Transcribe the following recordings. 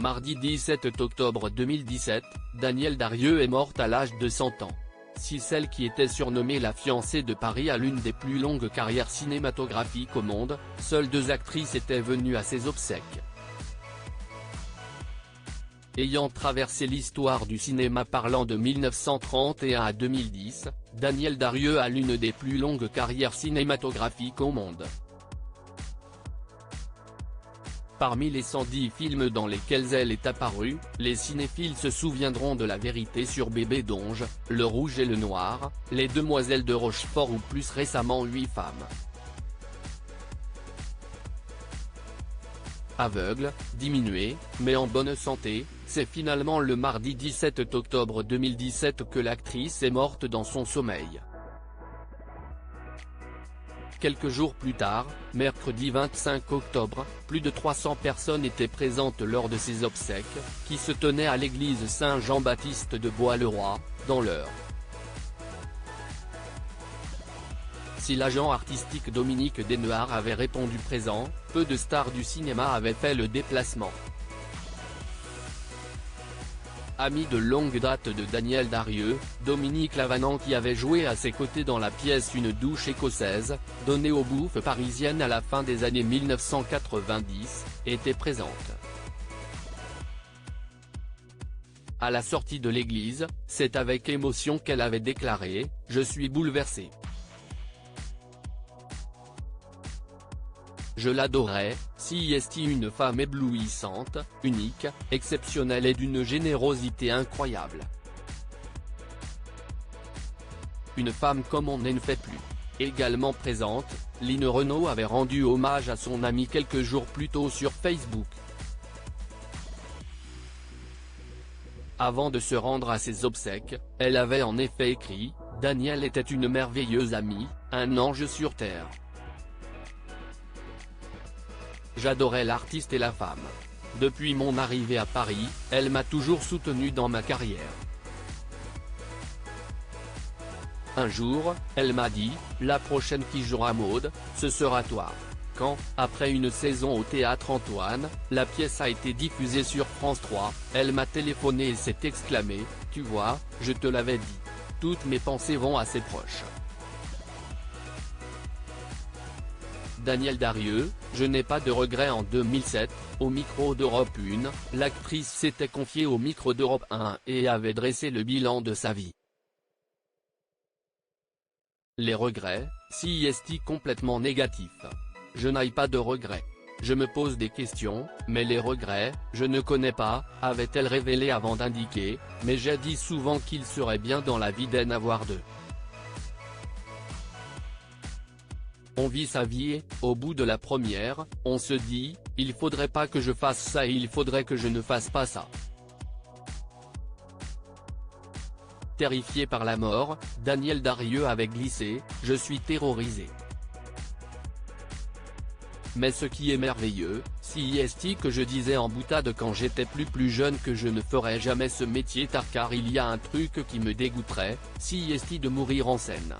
Mardi 17 octobre 2017, Danielle Darrieux est morte à l'âge de 100 ans. Si celle qui était surnommée la fiancée de Paris a l'une des plus longues carrières cinématographiques au monde, seules 2 actrices étaient venues à ses obsèques. Ayant traversé l'histoire du cinéma parlant de 1931 à 2010, Danielle Darrieux a l'une des plus longues carrières cinématographiques au monde. Parmi les 110 films dans lesquels elle est apparue, les cinéphiles se souviendront de La Vérité sur Bébé Donge, Le Rouge et le Noir, Les Demoiselles de Rochefort ou plus récemment 8 femmes. Aveugle, diminuée, mais en bonne santé, c'est finalement le mardi 17 octobre 2017 que l'actrice est morte dans son sommeil. Quelques jours plus tard, mercredi 25 octobre, plus de 300 personnes étaient présentes lors de ses obsèques, qui se tenaient à l'église Saint-Jean-Baptiste de Bois-le-Roi, dans l'Eure. Si l'agent artistique Dominique Desnehard avait répondu présent, peu de stars du cinéma avaient fait le déplacement. Ami de longue date de Danielle Darrieux, Dominique Lavanant qui avait joué à ses côtés dans la pièce Une douche écossaise, donnée aux bouffes parisiennes à la fin des années 1990, était présente. À la sortie de l'église, c'est avec émotion qu'elle avait déclaré « Je suis bouleversée. Je l'adorais, si est une femme éblouissante, unique, exceptionnelle et d'une générosité incroyable. Une femme comme on ne fait plus. » Également présente, Line Renaud avait rendu hommage à son amie quelques jours plus tôt sur Facebook. Avant de se rendre à ses obsèques, elle avait en effet écrit « Danielle était une merveilleuse amie, un ange sur terre. J'adorais l'artiste et la femme. Depuis mon arrivée à Paris, elle m'a toujours soutenu dans ma carrière. Un jour, elle m'a dit, la prochaine qui jouera Maud, ce sera toi. Quand, après une saison au Théâtre Antoine, la pièce a été diffusée sur France 3, elle m'a téléphoné et s'est exclamée, tu vois, je te l'avais dit. Toutes mes pensées vont à ses proches. Danielle Darrieux, je n'ai pas de regrets. En 2007, au micro d'Europe 1, l'actrice s'était confiée au micro d'Europe 1 et avait dressé le bilan de sa vie. Les regrets, si est complètement négatif. Je n'ai pas de regrets. Je me pose des questions, mais les regrets, je ne connais pas, avait-elle révélé avant d'indiquer, mais j'ai dit souvent qu'il serait bien dans la vie d'en avoir deux. On vit sa vie et, au bout de la première, on se dit, il faudrait pas que je fasse ça et il faudrait que je ne fasse pas ça. Terrifiée par la mort, Danielle Darrieux avait glissé, je suis terrorisée. Mais ce qui est merveilleux, si est que je disais en boutade quand j'étais plus jeune que je ne ferais jamais ce métier tard car il y a un truc qui me dégoûterait, si est de mourir en scène.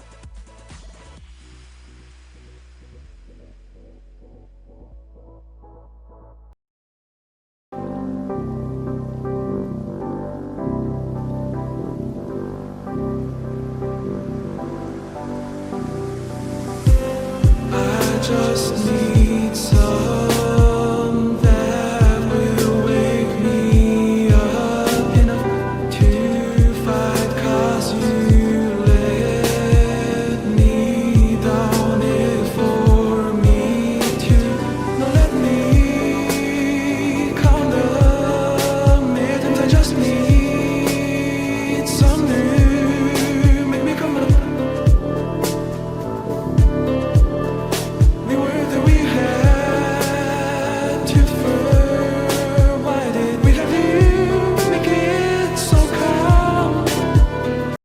Just need